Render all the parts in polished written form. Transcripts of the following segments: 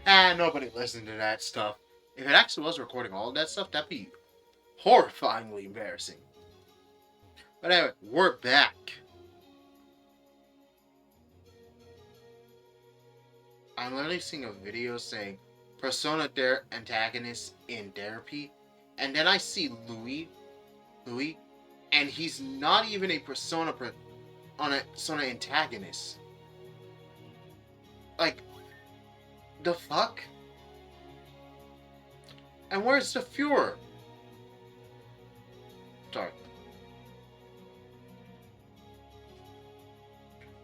And nobody listened to that stuff. If it actually was recording all that stuff, that'd be horrifyingly embarrassing. But anyway, we're back. I'm literally seeing a video saying persona antagonist in therapy, and then I see Louis, and he's not even a persona antagonist. Like, the fuck? And where's the Fuhrer? Sorry.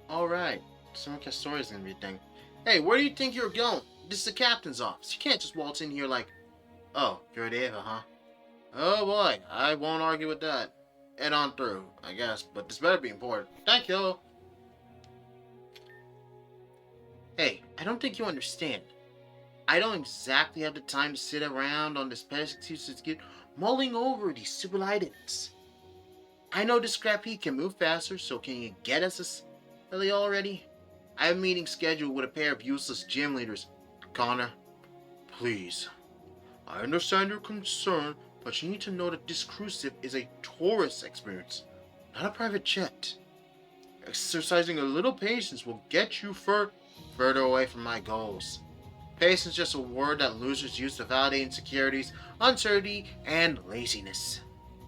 Alright, some story's gonna be a thing. Hey, where do you think you're going? This is the captain's office. You can't just waltz in here like, oh, you're Ava, huh? Oh boy, I won't argue with that. Head on through, I guess, but this better be important. Thank you. Hey, I don't think you understand. I don't exactly have the time to sit around on this past excuses kid mulling over these stupid items. I know this scrap heap can move faster, so can you get us a silly already? I have a meeting scheduled with a pair of useless gym leaders. Connor, please. I understand your concern, but you need to know that this cruise ship is a tourist experience, not a private jet. Exercising a little patience will get you further away from my goals. Patience is just a word that losers use to validate insecurities, uncertainty, and laziness.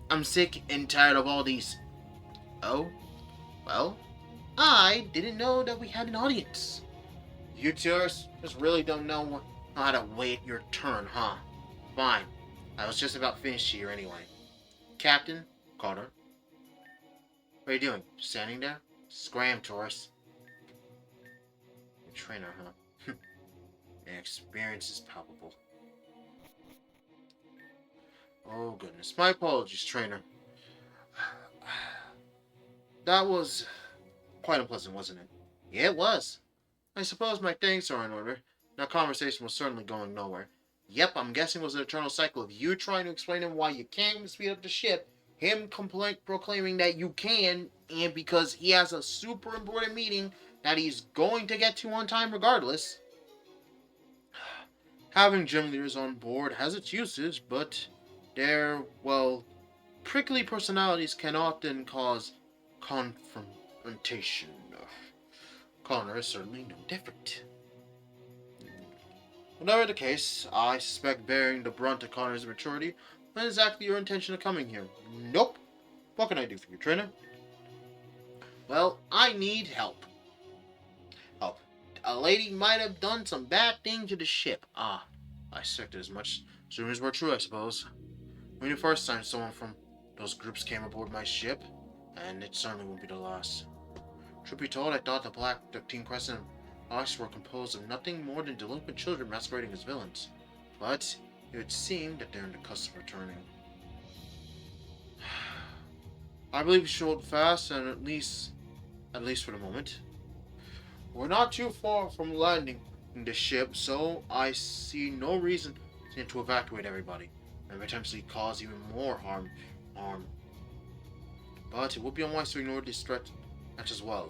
I'm sick and tired of all these. Oh? Well, I didn't know that we had an audience. You tourists just really don't know how to wait your turn, huh? Fine. I was just about finished here anyway. Captain, Carter. What are you doing? Standing there? Scram, tourists. Your trainer, huh? Your experience is palpable. Oh, goodness. My apologies, trainer. That was quite unpleasant, wasn't it? Yeah, it was. I suppose my thanks are in order. That conversation was certainly going nowhere. Yep, I'm guessing it was an eternal cycle of you trying to explain to him why you can't speed up the ship, him proclaiming that you can, and because he has a super important meeting that he's going to get to on time regardless. Having gym leaders on board has its uses, but their, well, prickly personalities can often cause confrontation. Connor is certainly no different. Whatever the case, I suspect bearing the brunt of Connor's immaturity not exactly your intention of coming here. Nope. What can I do for you, trainer? Well, I need help. Help. A lady might have done some bad thing to the ship. Ah, I suspected as much. Rumors were true, I suppose. When the first time someone from those groups came aboard my ship, and it certainly won't be the last. Truth be told, I thought the Black 13 Crescent Arcs were composed of nothing more than delinquent children masquerading as villains. But it would seem that they're in the cusp of returning. I believe we should hold fast, and at least for the moment. We're not too far from landing the ship, so I see no reason to evacuate everybody and potentially cause even more harm. But it would be unwise to ignore this threat as well.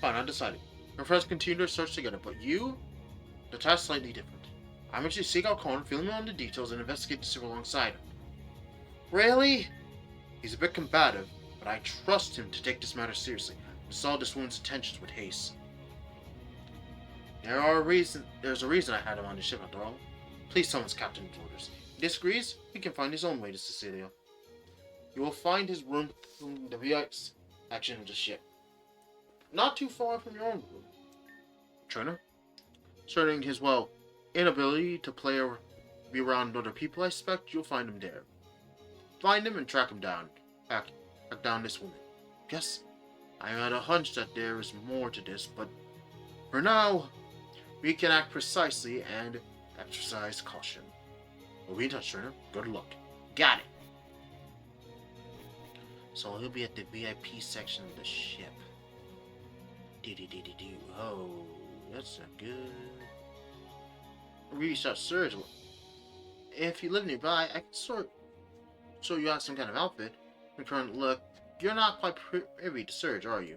Fine, undecided. Your friends continue their search together, but you, the task is slightly different. I want you to seek out Conrad, fill in on the details, and investigate the ship alongside him. Really? He's a bit combative, but I trust him to take this matter seriously and solve this woman's intentions with haste. There's a reason I had him on the ship after all. Please tell him his captain's orders. If he disagrees, he can find his own way to Cecilia. You will find his room in the V6 section of the ship. Not too far from your own room. Trainer? Concerning his, inability to be around other people, I suspect you'll find him there. Find him and track him down. Track down this woman. Yes? I had a hunch that there is more to this, but for now, we can act precisely and exercise caution. We'll be in touch, Turner. Good luck. Got it. So he'll be at the VIP section of the ship. Oh, that's not good. Restart surge. If you live nearby, I can show you out some kind of outfit. In current look, you're not quite privy to surge, are you?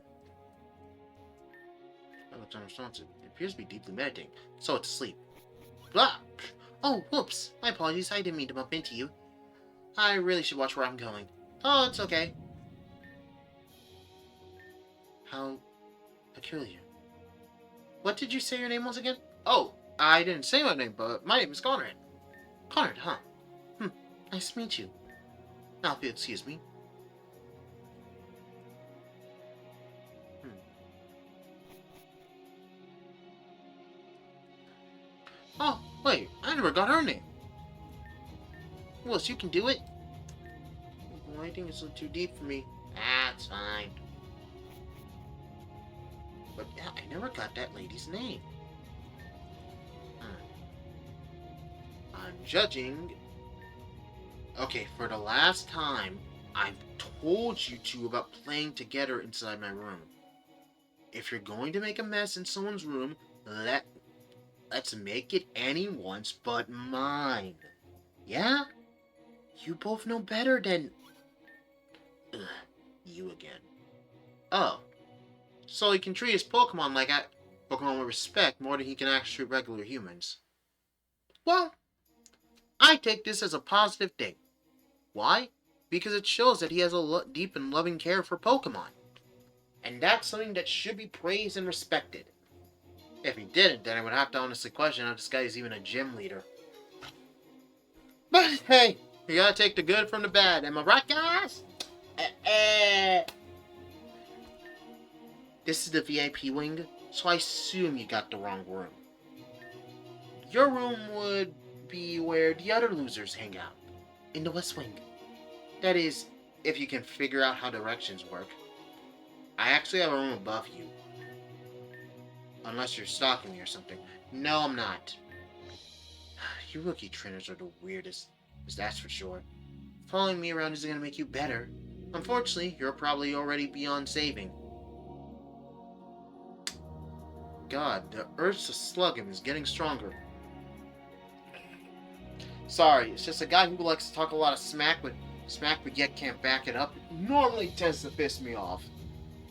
I looked unresponsive. It appears to be deeply meditating, so it's asleep. Blah! Oh, whoops! My apologies, I didn't mean to bump into you. I really should watch where I'm going. Oh, it's okay. How peculiar. What did you say your name was again? Oh, I didn't say my name, but my name is Conrad. Conrad, huh? Nice to meet you. Now, if you'll excuse me. Oh, wait, I never got her name. Well, so you can do it? I think it's a little too deep for me. That's fine. But yeah, I never got that lady's name. I'm judging. Okay, for the last time, I've told you two about playing together inside my room. If you're going to make a mess in someone's room, let's make it anyone's but mine. Yeah? You both know better than... Ugh, you again. Oh. So he can treat his Pokemon like Pokemon with respect more than he can actually treat regular humans. Well, I take this as a positive thing. Why? Because it shows that he has a deep and loving care for Pokemon. And that's something that should be praised and respected. If he didn't, then I would have to honestly question how this guy is even a gym leader. But hey, you gotta take the good from the bad, am I right, guys? This is the VIP wing, so I assume you got the wrong room. Your room would be where the other losers hang out, in the West Wing. That is, if you can figure out how directions work. I actually have a room above you. Unless you're stalking me or something. No, I'm not. You rookie trainers are the weirdest, that's for sure. Following me around isn't going to make you better. Unfortunately, you're probably already beyond saving. God, the urge to slug him is getting stronger. Sorry, it's just a guy who likes to talk a lot of smack but yet can't back it up. It normally tends to piss me off.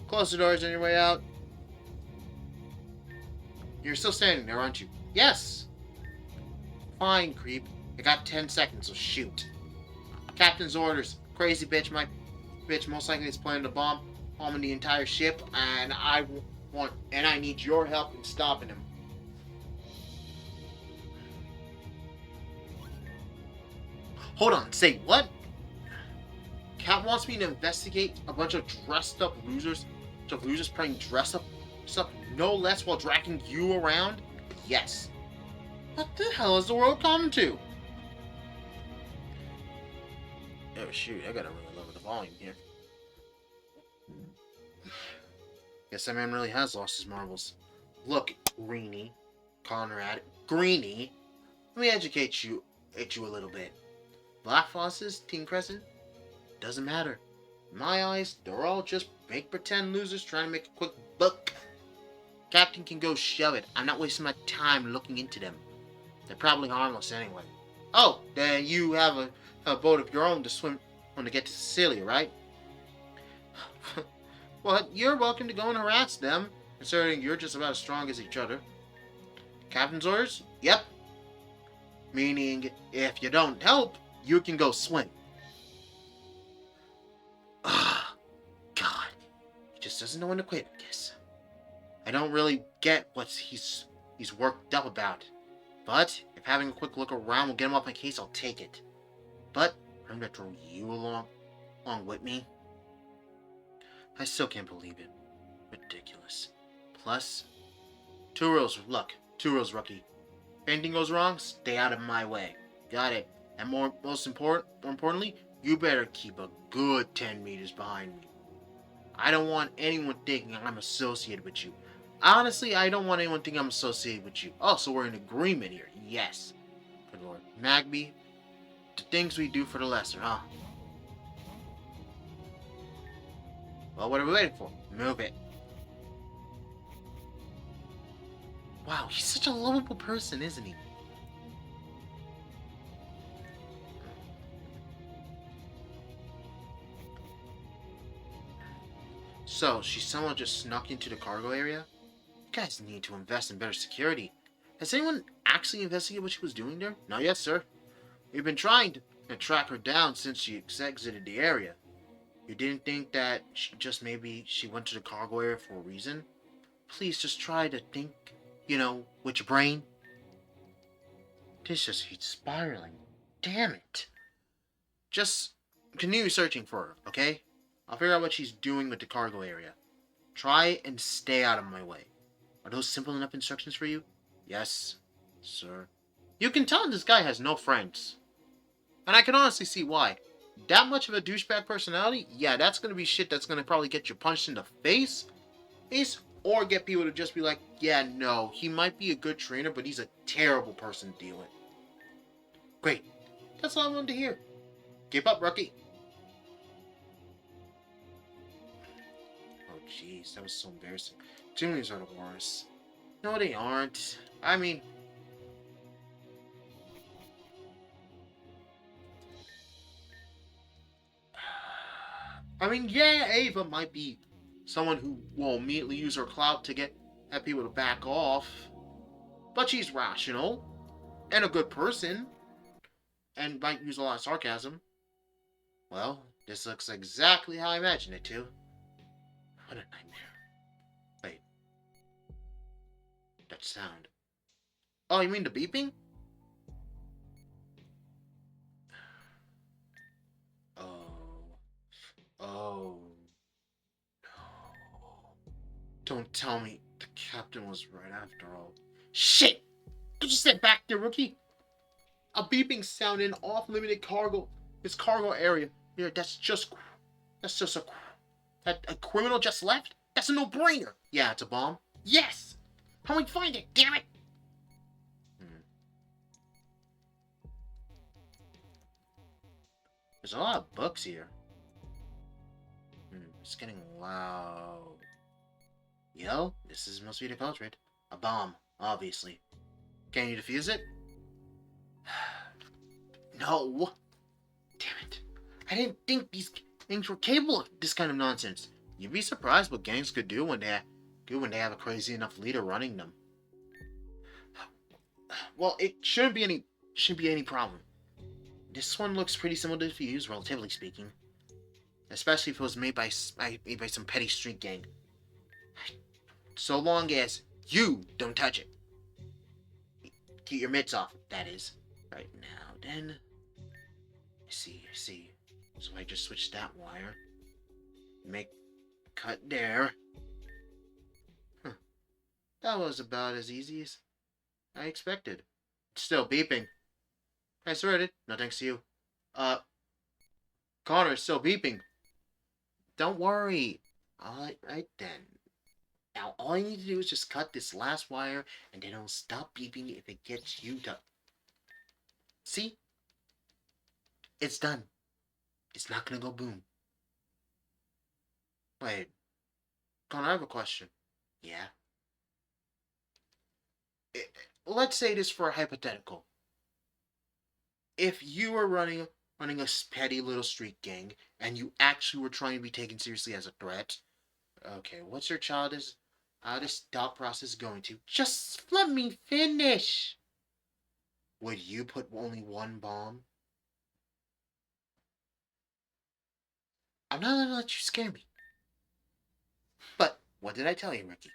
Close the doors on your way out. You're still standing there, aren't you? Yes! Fine, creep. I got 10 seconds, so shoot. Captain's orders. Crazy bitch, my bitch most likely is planning to bombing the entire ship, and I need your help in stopping him. Hold on, say what? Cat wants me to investigate a bunch of dressed up losers playing dress up stuff, no less, while dragging you around? Yes. What the hell is the world coming to? Oh shoot, I gotta really lower the volume here. Guess that man really has lost his marbles. Look, Greenie, Conrad, Greenie, let me educate you a little bit. Black Flosses, Team Crescent, doesn't matter. In my eyes, they're all just fake pretend losers trying to make a quick buck. Captain can go shove it. I'm not wasting my time looking into them. They're probably harmless anyway. Oh, then you have a boat of your own to swim when to get to Sicilia, right? Well, you're welcome to go and harass them, considering you're just about as strong as each other. Captain's orders? Yep. Meaning, if you don't help, you can go swim. Ah, God. He just doesn't know when to quit, I guess. I don't really get what he's worked up about. But if having a quick look around will get him off my case, I'll take it. But I'm gonna throw you along with me. I still can't believe it. Ridiculous. Plus, 2 rules, rookie. If anything goes wrong, stay out of my way. Got it. And more importantly, you better keep a good 10 meters behind me. I don't want anyone thinking I'm associated with you. Honestly, I don't want anyone thinking I'm associated with you. Oh, so we're in agreement here. Yes. Good lord. Magby, the things we do for the lesser, huh? Well, what are we waiting for? Move it. Wow, he's such a lovable person, isn't he? So, she somehow just snuck into the cargo area? You guys need to invest in better security. Has anyone actually investigated what she was doing there? Not yet, sir. We've been trying to track her down since she exited the area. You didn't think that maybe she went to the cargo area for a reason? Please just try to think, with your brain. This just keeps spiraling. Damn it. Just continue searching for her, okay? I'll figure out what she's doing with the cargo area. Try and stay out of my way. Are those simple enough instructions for you? Yes, sir. You can tell this guy has no friends. And I can honestly see why. That much of a douchebag personality? Yeah, that's gonna be shit that's gonna probably get you punched in the face. Or get people to just be like, yeah, no, he might be a good trainer, but he's a terrible person to deal with. Great. That's all I wanted to hear. Keep up, rookie. Oh, jeez, that was so embarrassing. Juniors are the worst. No, they aren't. Yeah, Ava might be someone who will immediately use her clout to get people to back off, but she's rational and a good person and might use a lot of sarcasm. Well, this looks exactly how I imagined it to. What a nightmare. Wait, that sound. Oh, you mean the beeping? Oh. Oh. No. Don't tell me the captain was right after all. Shit! Could you step back there, rookie? A beeping sound in off-limited cargo. This cargo area. Here, that's just a criminal just left? That's a no-brainer. Yeah, it's a bomb. Yes! How we find it, damn it! Hmm. There's a lot of books here. It's getting loud. This must be the culprit. A bomb, obviously. Can you defuse it? No! Damn it. I didn't think these things were capable of this kind of nonsense. You'd be surprised what gangs could do when they have a crazy enough leader running them. Well, it shouldn't be any problem. This one looks pretty simple to defuse, relatively speaking. Especially if it was made by some petty street gang. So long as you don't touch it. Keep your mitts off, that is. Right now, then. I see. So I just switch that wire. Make cut there. Huh. That was about as easy as I expected. It's still beeping. I sorted. No thanks to you. Connor, it's still beeping. Don't worry. Alright then. Now all you need to do is just cut this last wire and then it'll stop beeping if it gets you to... See? It's done. It's not gonna go boom. Wait. Connor, I have a question. Yeah? Let's say this for a hypothetical. If you were running a petty little street gang and you actually were trying to be taken seriously as a threat, okay, what's your childish how this thought process going to? Just let me finish. Would you put only one bomb? I'm not gonna let you scare me. But what did I tell you, Ricky?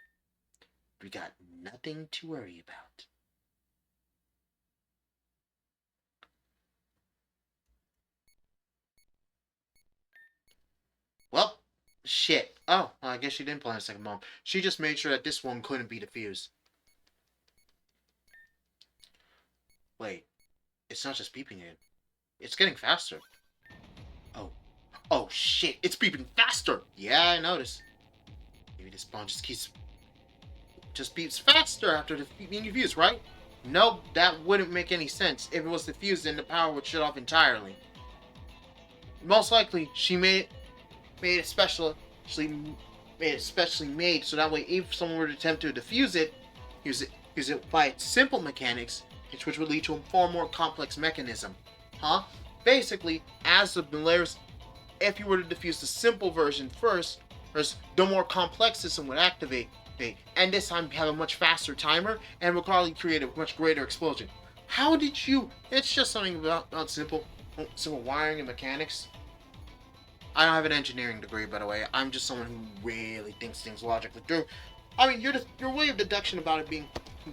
We got nothing to worry about. Well, shit. Oh, well, I guess she didn't plan a second bomb. She just made sure that this one couldn't be defused. Wait, it's not just beeping in. It's getting faster. Oh. Oh shit, it's beeping faster! Yeah, I noticed. Maybe this bomb just beeps faster after being defused, right? Nope, that wouldn't make any sense. If it was defused, then the power would shut off entirely. Most likely, she made it specially made so that way if someone were to attempt to defuse it, use it by its simple mechanics, which would lead to a far more complex mechanism. Huh? Basically, as the layers, if you were to defuse the simple version first, the more complex system would activate, and this time have a much faster timer, and would probably create a much greater explosion. How did you? It's just something about simple wiring and mechanics. I don't have an engineering degree, by the way. I'm just someone who really thinks things logically through. I mean, your way of deduction about it being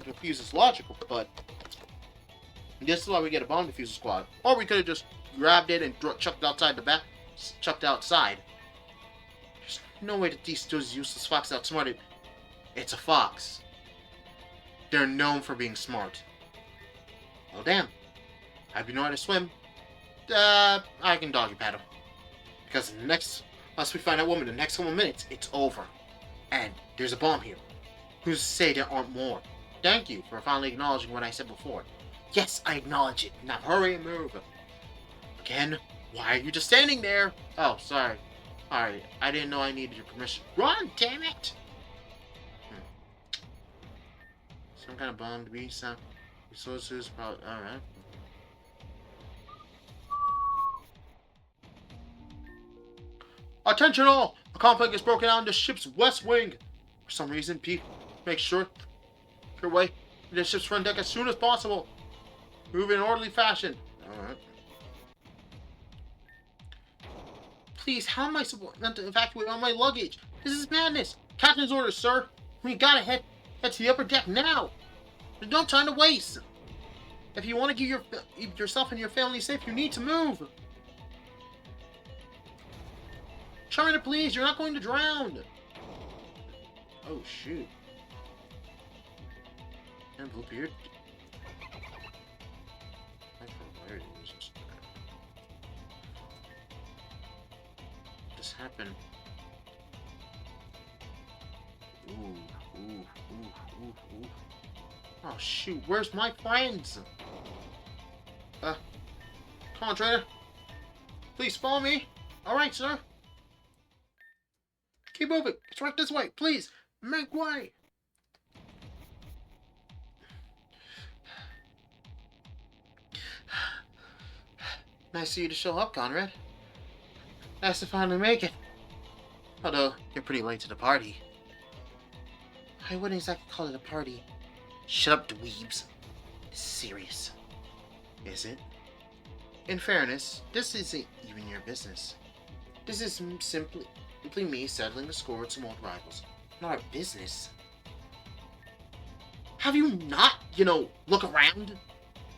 diffused is logical, but this is why we get a bomb diffuser squad. Or we could have just grabbed it and chucked it outside the back, chucked it outside. There's no way that those useless foxes outsmarted. It's a fox. They're known for being smart. Well, damn. Have you know how to swim? I can doggy paddle. Because unless we find that woman in the next couple minutes, it's over. And there's a bomb here. Who's to say there aren't more? Thank you for finally acknowledging what I said before. Yes, I acknowledge it. Now hurry and move. Again, why are you just standing there? Oh, sorry. Alright, I didn't know I needed your permission. Run, damn it! Some kind of bomb to be some resources about. Alright. Attention all! A conflict is broken out in the ship's west wing. For some reason, Pete, make sure your way to the ship's front deck as soon as possible. Move in orderly fashion. Alright. Please, how am I supposed to evacuate all my luggage? This is madness. Captain's orders, sir. We gotta head to the upper deck now. There's no time to waste. If you want to keep yourself and your family safe, you need to move. Charmander, please, you're not going to drown. Oh, shoot. And Bluebeard. What just happened? Ooh. Oh, shoot, where's my friends? Come on, trainer. Please follow me. Alright, sir. Keep moving. It's right this way. Please, make way. Nice of you to show up, Conrad. Nice to finally make it. Although, you're pretty late to the party. I wouldn't exactly call it a party. Shut up, dweebs. It's serious. Is it? In fairness, this isn't even your business. This is simply me settling the score with some old rivals. Not our business. Have you not, look around?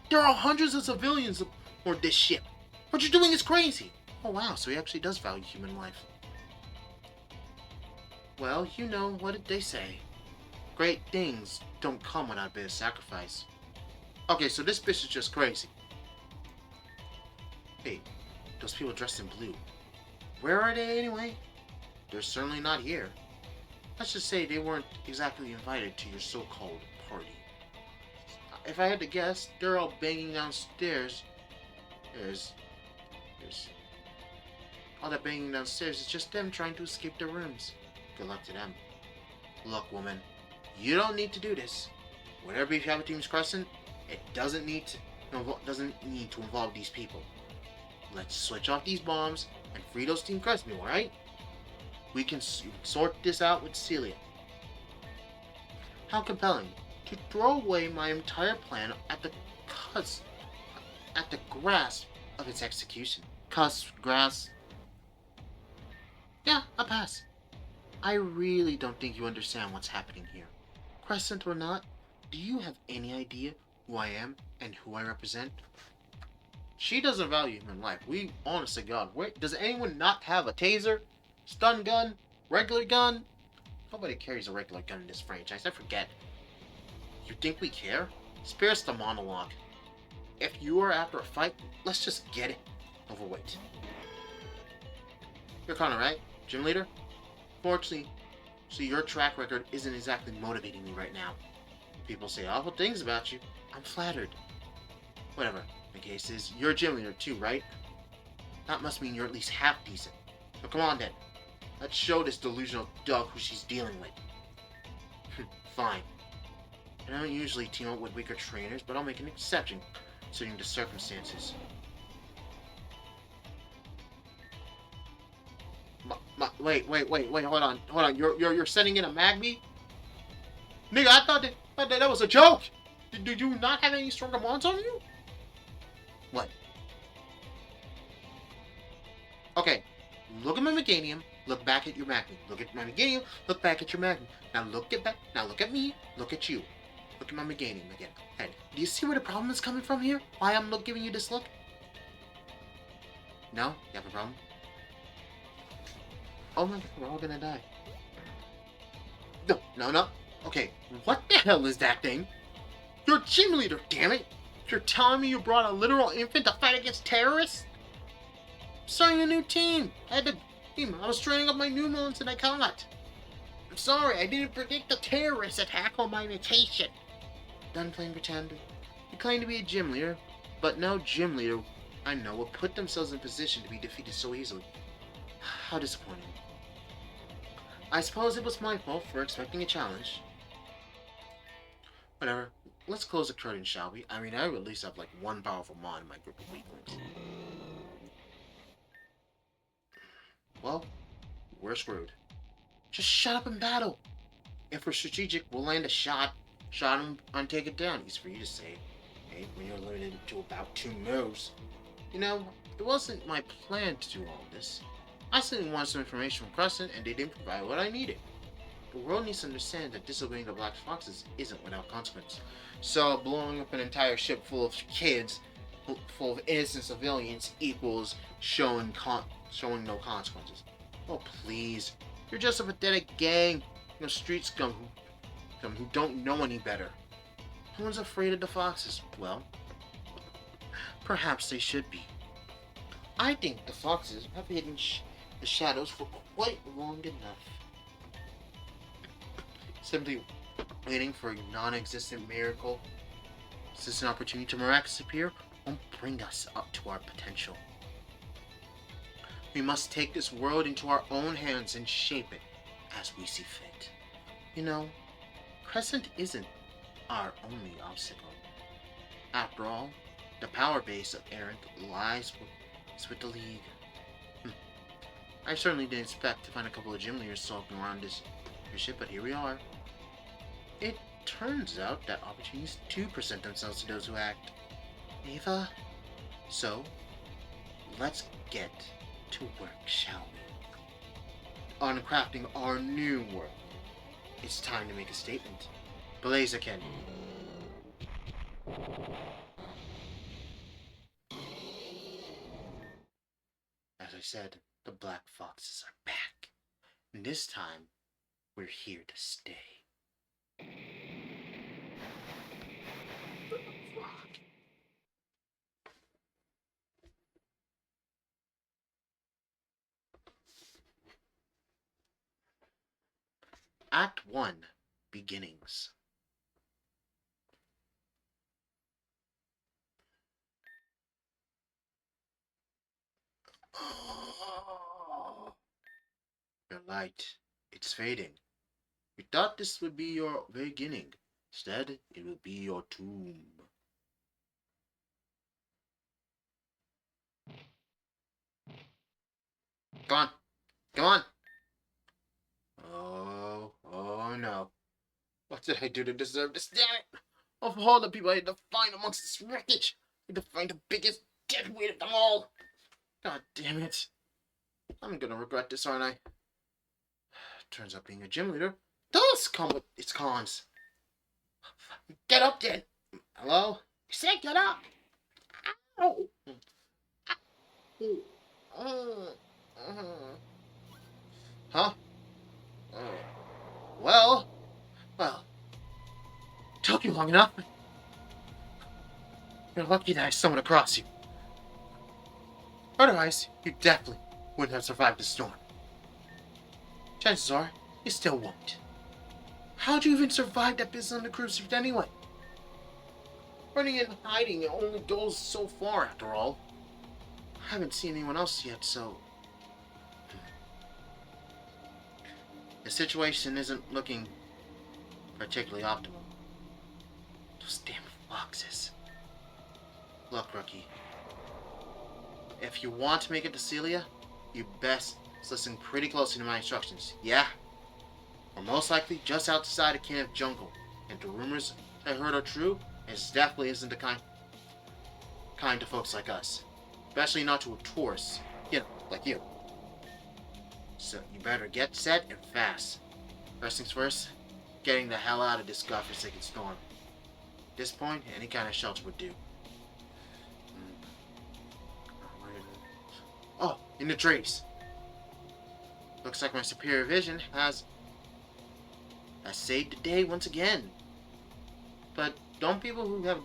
There are hundreds of civilians aboard this ship. What you're doing is crazy. Oh wow, so he actually does value human life. Well, you know, what did they say? Great things don't come without a bit of sacrifice. Okay, so this bitch is just crazy. Hey, those people dressed in blue. Where are they anyway? They're certainly not here. Let's just say they weren't exactly invited to your so-called party. If I had to guess, they're all banging downstairs. There's all that banging downstairs is just them trying to escape their rooms. Good luck to them. Look, woman, you don't need to do this. Whatever you have with Team Crescent, it doesn't need to involve these people. Let's switch off these bombs and free those Team Crescent, alright? We can sort this out with Celia. How compelling to throw away my entire plan at the grasp of its execution. Grasp. Yeah, I'll pass. I really don't think you understand what's happening here. Crescent or not, do you have any idea who I am and who I represent? She doesn't value human life. Honest to God, does anyone not have a taser? Stun gun? Regular gun? Nobody carries a regular gun in this franchise, I forget. You think we care? Spare us the monologue. If you are after a fight, let's just get it over with. You're Conrad, right? Gym leader? Fortunately, so your track record isn't exactly motivating me right now. People say awful things about you. I'm flattered. Whatever. The case is, you're a gym leader too, right? That must mean you're at least half decent. So come on then. Let's show this delusional dog who she's dealing with. Fine. I don't usually team up with weaker trainers, but I'll make an exception, considering the circumstances. Wait, hold on. You're sending in a Magby? Nigga, I thought that was a joke! Did you not have any stronger mons on you? What? Okay, look at my Meganium, look back at your Magby. Look at my Meganium, look back at your Magby. Now look at me, look at you. Look at my Meganium again. Hey, do you see where the problem is coming from here? Why I'm giving you this look? No? You have a problem? Oh my god, we're all gonna die. No. Okay, what the hell is that thing? You're a gym leader, damn it! You're telling me you brought a literal infant to fight against terrorists? I'm starting a new team. I was training up my new mons and I caught. I'm sorry, I didn't predict a terrorist attack on my vacation. Done playing pretend. You claim to be a gym leader, but no gym leader I know will put themselves in position to be defeated so easily. How disappointing. I suppose it was my fault for expecting a challenge. Whatever. Let's close the curtain, shall we? I mean, I at least have like one powerful mon in my group of weaklings. Well, we're screwed. Just shut up and battle. If we're strategic, we'll land a shot him, and take it down. Easy for you to say. Hey, when you're limited to about 2 moves. You know, it wasn't my plan to do all this. I simply wanted some information from Crescent, and they didn't provide what I needed. The world needs to understand that disobeying the Black Foxes isn't without consequence. So, blowing up an entire ship full of kids, full of innocent civilians, equals showing no consequences. Oh, please. You're just a pathetic gang. Street scum who don't know any better. No one's afraid of the Foxes. Well, perhaps they should be. I think the Foxes have hidden the shadows for quite long enough. Simply waiting for a non-existent miracle, since an opportunity to miraculously appear, won't bring us up to our potential. We must take this world into our own hands and shape it as we see fit. You know, Crescent isn't our only obstacle. After all, the power base of Errant lies with the League. I certainly didn't expect to find a couple of gym leaders sulking around your ship, but here we are. It turns out that opportunities do present themselves to those who act. Ava? So, let's get to work, shall we? On crafting our new world. It's time to make a statement. Blaziken. As I said, the Black Foxes are back. And this time, we're here to stay. Act 1. Beginnings. Your light, it's fading. You thought this would be your beginning. Instead, it will be your tomb. Come on. Come on. Oh no. What did I do to deserve this? Damn it! Of all the people I had to find amongst this wreckage, I had to find the biggest deadweight of them all. God damn it. I'm gonna regret this, aren't I? Turns out being a gym leader does come with its cons. Get up, then. Hello? You said get up. Ow. Huh? Well, took you long enough. You're lucky that I stumbled across you. Otherwise, you'd definitely wouldn't have survived the storm. Chances are, you still won't. How'd you even survive that business on the cruise ship anyway? Running and hiding only goes so far, after all. I haven't seen anyone else yet, so... The situation isn't looking particularly optimal. Those damn foxes. Look, rookie. If you want to make it to Celia, you best listen pretty closely to my instructions. Yeah? We're most likely just outside a camp jungle, and the rumors I heard are true, it definitely isn't the kind to folks like us. Especially not to a tourist, like you. So you better get set and fast. First things first, getting the hell out of this godforsaken storm. At this point, any kind of shelter would do. Oh, in the trees. Looks like my superior vision has saved the day once again. But don't people who have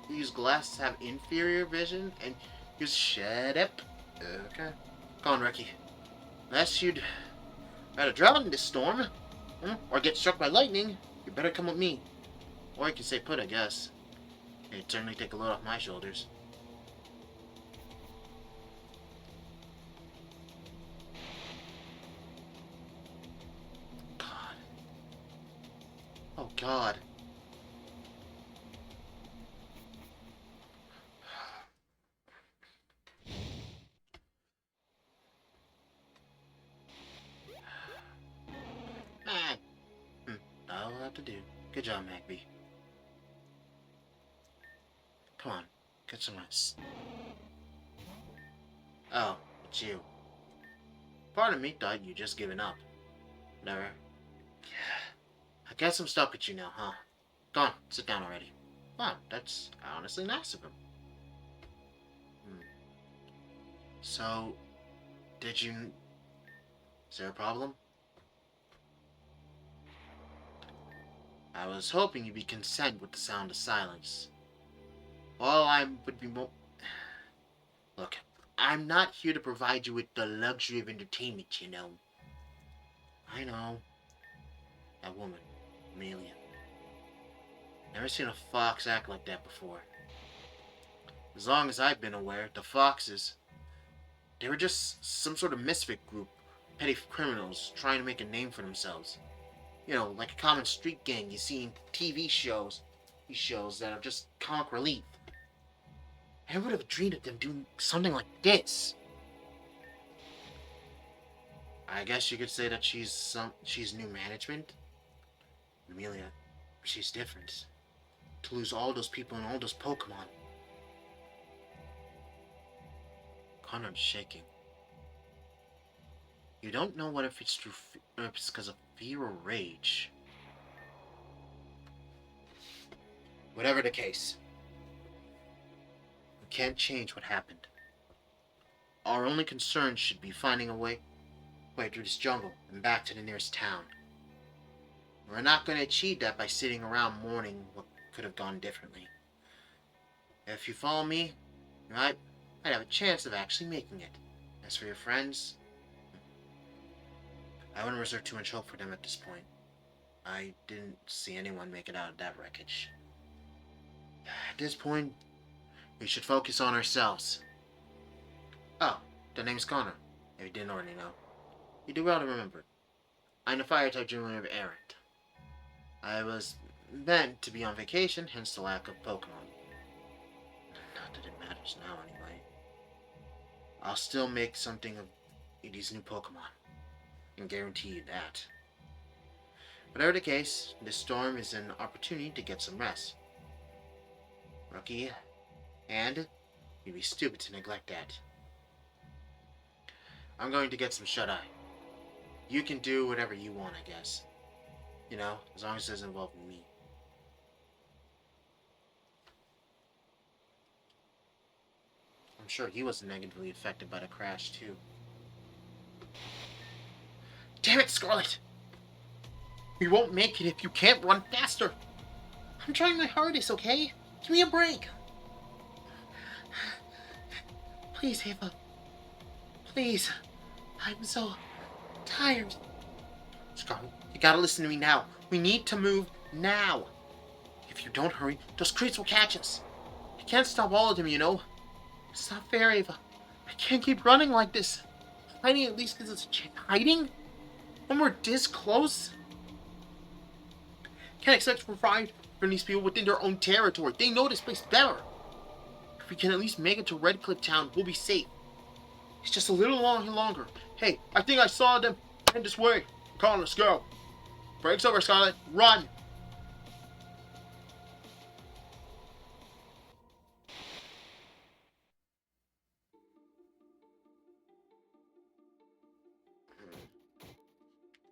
use glasses have inferior vision? And you shut up. Okay. Come on, Ricky. Unless you'd rather drown in this storm, or get struck by lightning, you better come with me. Or you can stay put, I guess. It'd certainly take a load off my shoulders. God. Oh, God. That'll have to do. Good job, Magby. Come on, get some rest. Oh, it's you. Part of me thought you'd just given up. Whatever. I guess I'm stuck with you now, huh? Go on, sit down already. Wow, that's honestly nice of him. So, is there a problem? I was hoping you'd be content with the sound of silence. Well, I would be more... Look, I'm not here to provide you with the luxury of entertainment, you know. I know. That woman, Amelia. Never seen a fox act like that before. As long as I've been aware, the foxes... They were just some sort of misfit group. Petty criminals trying to make a name for themselves. You know, like a common street gang you see in TV shows. These shows that are just comic relief. I would have dreamed of them doing something like this. I guess you could say that she's new management. Amelia, she's different. To lose all those people and all those Pokemon. Conrad's shaking. You don't know what if it's true, or if it's because of fear or rage. Whatever the case, we can't change what happened. Our only concern should be finding a way through this jungle and back to the nearest town. We're not going to achieve that by sitting around mourning what could have gone differently. If you follow me, I'd have a chance of actually making it. As for your friends, I wouldn't reserve too much hope for them at this point. I didn't see anyone make it out of that wreckage. At this point, we should focus on ourselves. Oh, the name's Connor, if you didn't already know. You do well to remember. I'm the fire-type junior of Errant. I was meant to be on vacation, hence the lack of Pokemon. Not that it matters now, anyway. I'll still make something of these new Pokemon. And guarantee you that. Whatever the case, this storm is an opportunity to get some rest. Rookie, and you'd be stupid to neglect that. I'm going to get some shut-eye. You can do whatever you want, I guess. You know, as long as it doesn't involve me. I'm sure he was negatively affected by the crash, too. Damn it, Scarlet! We won't make it if you can't run faster! I'm trying my hardest, okay? Give me a break! Please, Ava. Please. I'm so tired. Scarlet, you gotta listen to me now. We need to move now. If you don't hurry, those creeps will catch us. I can't stop all of them, you know. It's not fair, Ava. I can't keep running like this. Hiding at least gives us a chance. Hiding? When we're this close? Can't expect to provide for these people within their own territory. They know this place better. If we can at least make it to Red Cliff Town, we'll be safe. It's just a little longer. Hey, I think I saw them head this way. Come on, let's go. Breaks over, Scarlet. Run!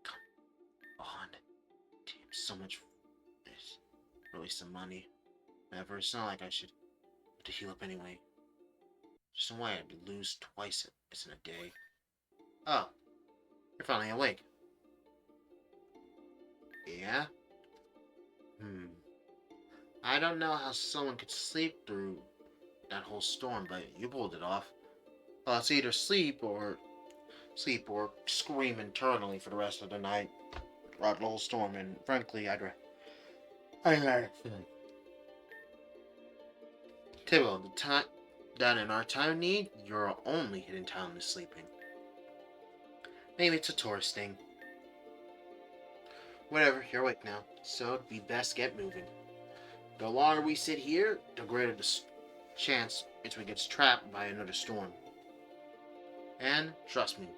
Come on. Damn, so much. Really some money. Never. It's not like I should have to heal up anyway. There's no way I'd lose twice in a day. Oh, you're finally awake. Yeah? I don't know how someone could sleep through that whole storm, but you pulled it off. Well, it's either sleep or scream internally for the rest of the night throughout the whole storm, and frankly, I'd rather. Tibble, the time that in our time of need, your only hidden talent is sleeping. Maybe it's a tourist thing. Whatever, you're awake now, so we best get moving. The longer we sit here, the greater the chance we get trapped by another storm. And trust me,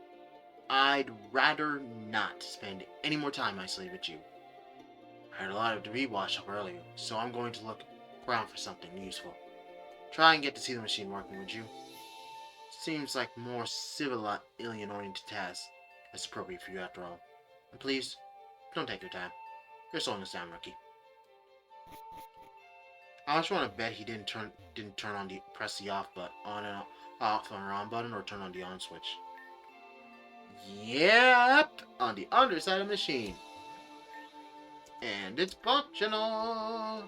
I'd rather not spend any more time isolated with you. I had a lot of debris wash up earlier, so I'm going to look around for something useful. Try and get to see the machine working, would you? Seems like more civilian-oriented task. That's appropriate for you after all. And please, don't take your time. You're slowing us down, rookie. I just want to bet he didn't turn on the press the off button off or on button or turn on the on switch. Yep, on the underside of the machine. And it's functional.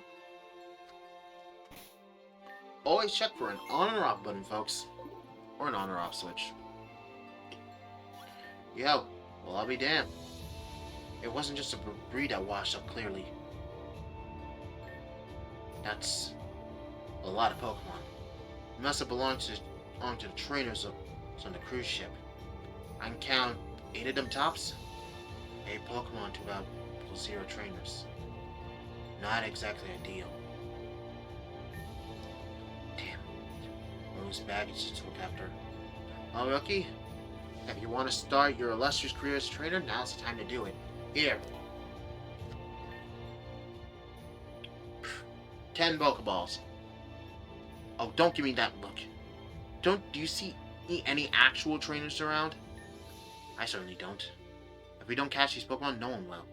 Always check for an on or off button, folks. Or an on or off switch. Yo, well, I'll be damned. It wasn't just a debris that washed up clearly. That's a lot of Pokemon. It must have belonged to the trainers on the cruise ship. I can count 8 of them tops. 8 Pokemon to about 0 trainers. Not exactly ideal. Damn. All this baggage to look after. Well, rookie, if you want to start your illustrious career as a trainer, now's the time to do it. Here. 10 Pokeballs. Oh, don't give me that look. Do you see any actual trainers around? I certainly don't. If we don't catch these Pokemon, no one will.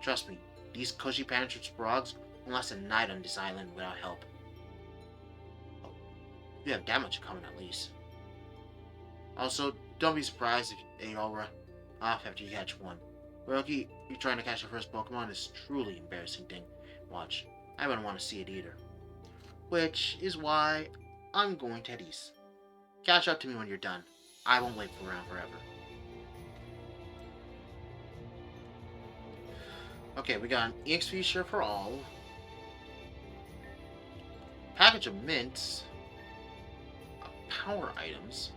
Trust me, these cushy penetrative frogs won't last a night on this island without help. Oh, you have that much coming at least. Also, don't be surprised if they all run off after you catch one. Rookie, you trying to catch your first Pokemon is truly an embarrassing thing. Watch, I wouldn't want to see it either. Which is why I'm going to head east. Catch up to me when you're done. I won't wait around forever. Okay, we got an EXP share for all. Package of mints. Power items.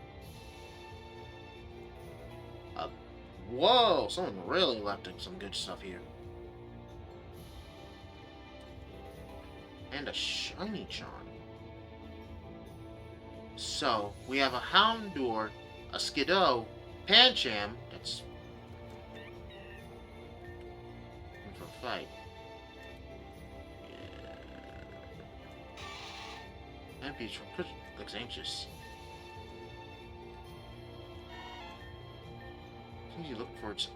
Whoa, someone really left some good stuff here. And a shiny charm. So, we have a Houndour, a Skiddo, Pancham, that's for a fight. Yeah. And Peach looks anxious. Seems you look for it.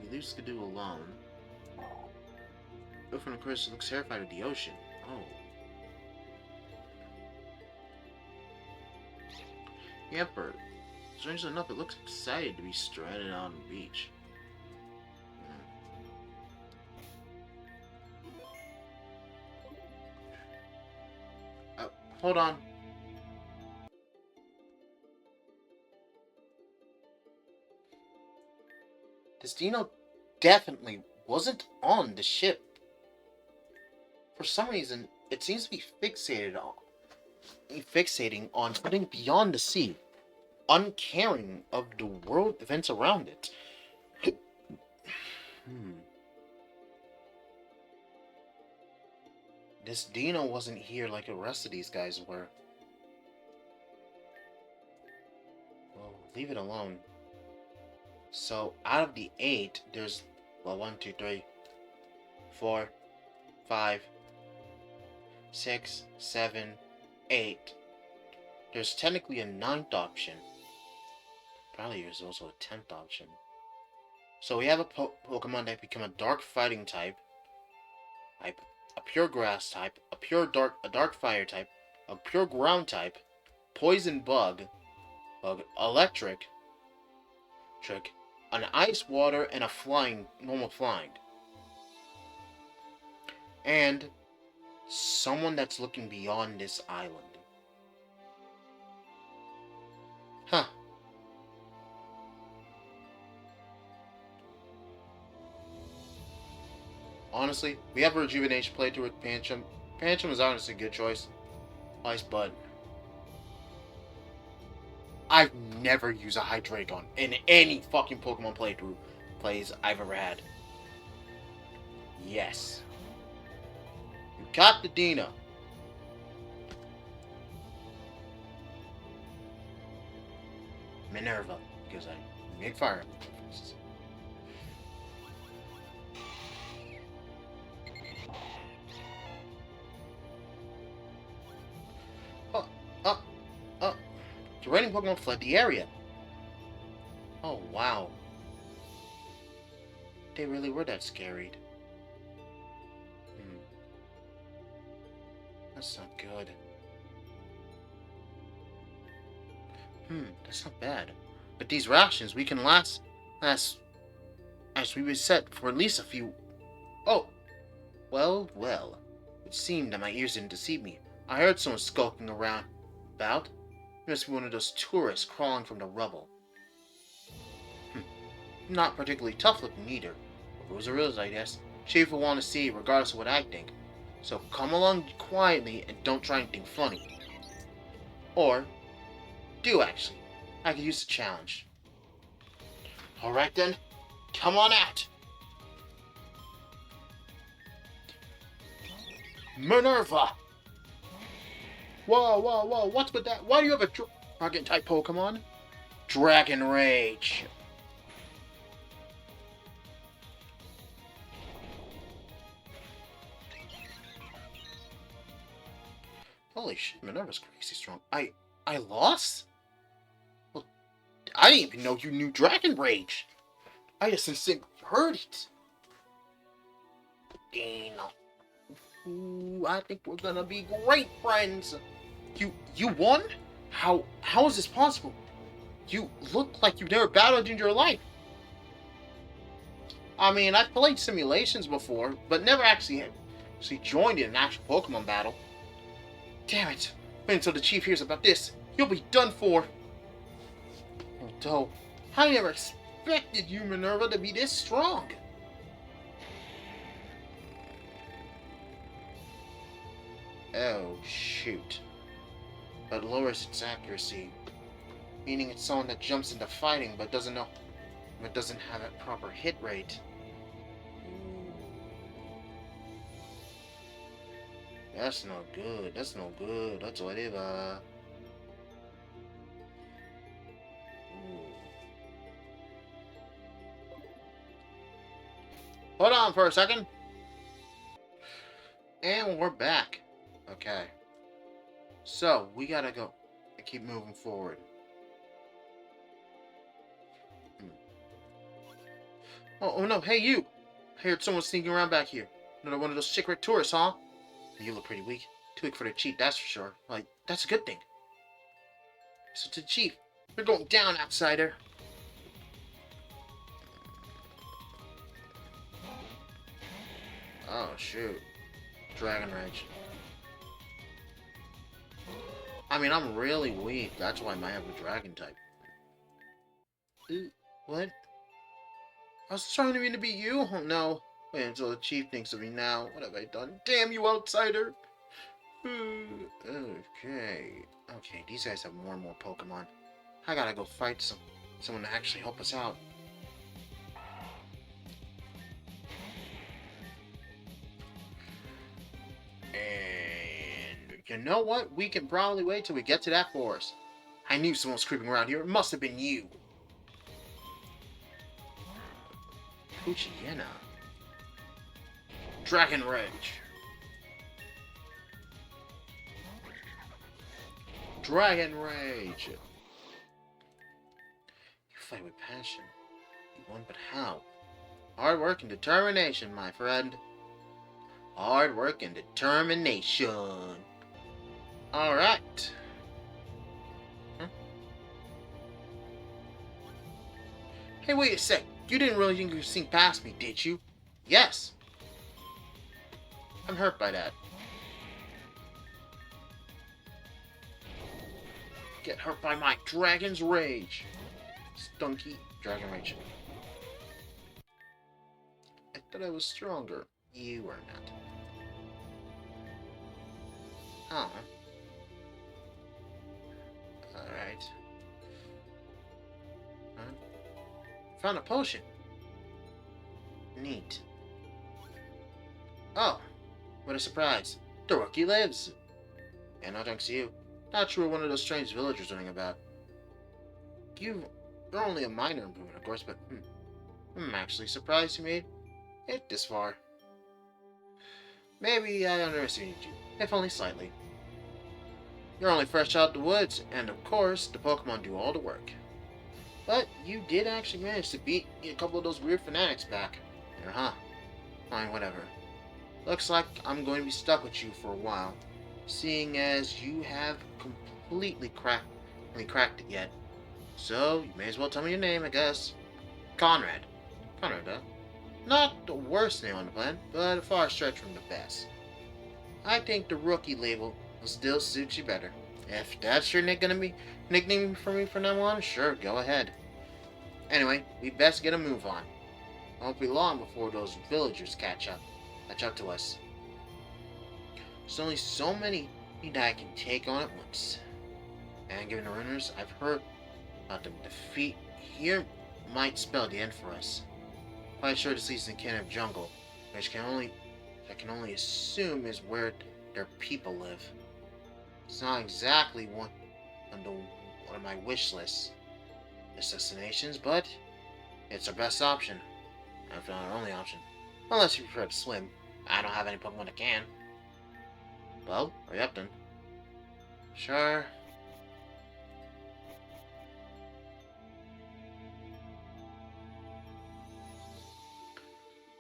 We leave Skidoo alone. Open of course looks terrified of the ocean. Oh. The Emperor. Strangely enough, it looks excited to be stranded on the beach. hold on. This Dino definitely wasn't on the ship. For some reason, it seems to be fixating on something beyond the sea, uncaring of the world events around it. This Dino wasn't here like the rest of these guys were. Well, leave it alone. So, out of the 8, there's, well, 1, 2, 3, 4, 5, 6, 7, 8. There's technically a 9th option. Probably there's also a 10th option. So we have a Pokemon that become a dark fighting type, a pure grass type, a dark fire type, a pure ground type, poison bug, electric, an ice water, and a normal flying. And someone that's looking beyond this island. Huh. Honestly, we have a Rejuvenation playthrough with Pancham. Pancham is honestly a good choice. Ice Bud. I've never used a Hydreigon in any fucking Pokemon plays I've ever had. Yes. You got the Dino. Minerva, because I make fire. The raiding Pokemon fled the area. Oh, wow. They really were that scaried. That's not good. That's not bad. But these rations, we can last as we reset for at least a few... Oh! Well. It seemed that my ears didn't deceive me. I heard someone skulking around. About? It must be one of those tourists crawling from the rubble. Not particularly tough looking either. If it was a real, I guess. Chief will want to see, regardless of what I think. So come along quietly and don't try anything funny. Or, do actually. I could use the challenge. Alright then, come on out! Minerva! Whoa, what's with that? Why do you have a dragon-type Pokemon? Dragon Rage! Holy shit, Minerva's crazy strong. I lost? Well, I didn't even know you knew Dragon Rage. I just instinctively heard it. Dino. Ooh, I think we're gonna be great friends. You won? How is this possible? You look like you've never battled in your life. I mean, I've played simulations before, but never actually joined in an actual Pokemon battle. Damn it. Wait until the chief hears about this. You'll be done for. Although, I never expected you, Minerva, to be this strong. Oh, shoot. But lowers its accuracy. Meaning it's someone that jumps into fighting but doesn't have a proper hit rate. That's not good. That's whatever. Hold on for a second. And we're back. Okay. So, we gotta go. Keep moving forward. Oh no, hey you! I heard someone sneaking around back here. Another one of those secret tourists, huh? You look pretty weak. Too weak for the chief, that's for sure. Like, that's a good thing. So to the chief, you're going down, outsider. Oh shoot. Dragon Rage. I mean, I'm really weak. That's why I might have a dragon type. Ooh, what? I was trying to mean to be you. Oh, no. Wait until the chief thinks of me now. What have I done? Damn you, outsider! Okay. Okay, these guys have more and more Pokemon. I gotta go fight someone to actually help us out. And you know what? We can probably wait till we get to that forest. I knew someone was creeping around here. It must have been you. Puchiena. Dragon Rage. Dragon Rage. You fight with passion. You won, but how? Hard work and determination, my friend. Hard work and determination. Alright. Huh? Hey, wait a sec. You didn't really think you could sneak past me, did you? Yes. I'm hurt by that. Get hurt by my Dragon's Rage. Stunky Dragon Rage. I thought I was stronger. You are not. Oh. Alright. Huh? Found a potion. Neat. Oh. What a surprise. The rookie lives. And no thanks to you. Not sure what one of those strange villagers learning about. You're only a minor improvement, of course, but I'm actually surprised you made it this far. Maybe I underestimated you, if only slightly. You're only fresh out the woods, and of course, the Pokemon do all the work. But you did actually manage to beat a couple of those weird fanatics back. Huh? Fine, whatever. Looks like I'm going to be stuck with you for a while, seeing as you have completely cracked it yet. So, you may as well tell me your name, I guess. Conrad. Conrad, huh? Not the worst name on the planet, but a far stretch from the best. I think the rookie label will still suit you better. If that's your nickname for me from now on, sure, go ahead. Anyway, we best get a move on. It won't be long before those villagers catch up to us. There's only so many that I can take on at once. And given the runners I've heard about the defeat here might spell the end for us. Quite sure this leads to the Cannon of Jungle, which I can only assume is where their people live. It's not exactly one of my wish list destinations, but it's our best option. If not our only option. Unless you prefer to swim. I don't have any Pokemon that can. Well, hurry up then. Sure.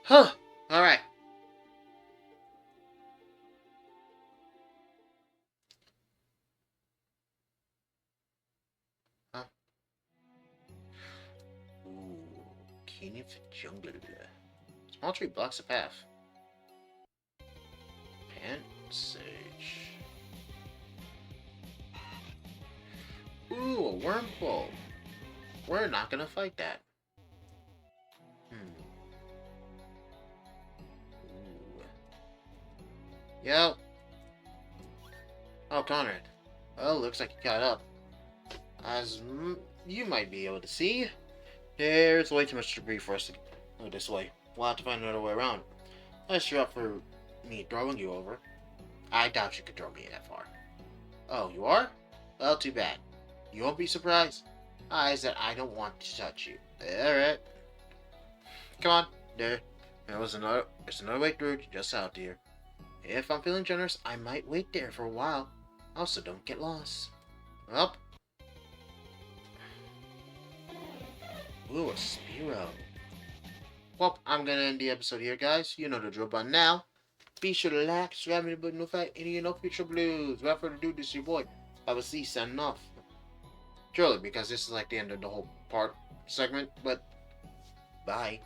Huh. Alright. Huh? Ooh. Canyon for Jungle. Small tree blocks the path. Pant Sage. Ooh, a worm bowl. We're not gonna fight that. Ooh. Yo. Oh, Conrad. Well, looks like you caught up. As you might be able to see, there's way too much debris for us to go this way. We'll have to find another way around. Unless you're up for me throwing you over. I doubt you could throw me that far. Oh, you are? Well, too bad. You won't be surprised. Is that I don't want to touch you. Alright. Come on. There's another way through, just out here. If I'm feeling generous, I might wait there for a while. Also, don't get lost. Well. Ooh, a Spearow. Well, I'm gonna end the episode here, guys. You know the drill by now. Be sure to like, subscribe, and button notify any of your future blues. Without further ado, this is your boy, Baba C, signing off. Truly, because this is like the end of the whole segment, but bye.